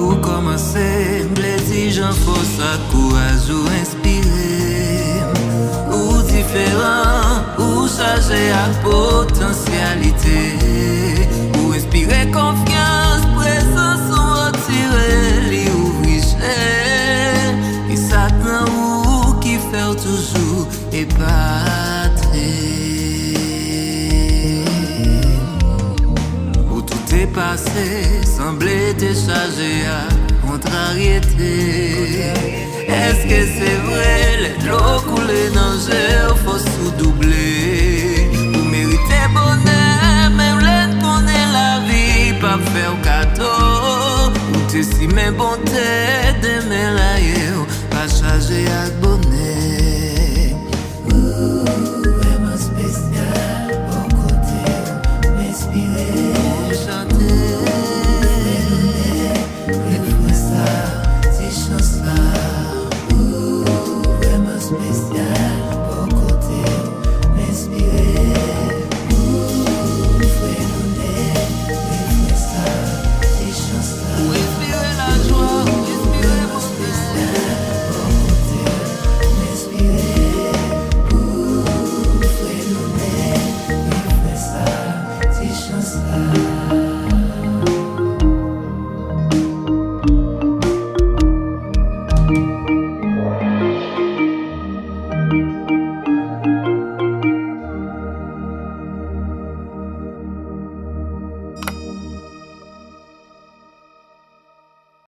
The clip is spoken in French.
pour commencer, plaisir, j'en force à courage ou inspiré. Ou différent, ou chargé à potentialité. Ou inspirer confiance, présence ou retirer, li ouvrir cher. Et ça ou qui fait toujours épater. Où tout est passé, semblait déchargé à contrariété. Est-ce que c'est vrai, l'eau coulée dans le faut sous-doubler. Vous méritez bonheur, même l'aide qu'on est la vie, pas faire cadeau. Ou t'es si même bonté, demain la pas chargé à bonheur.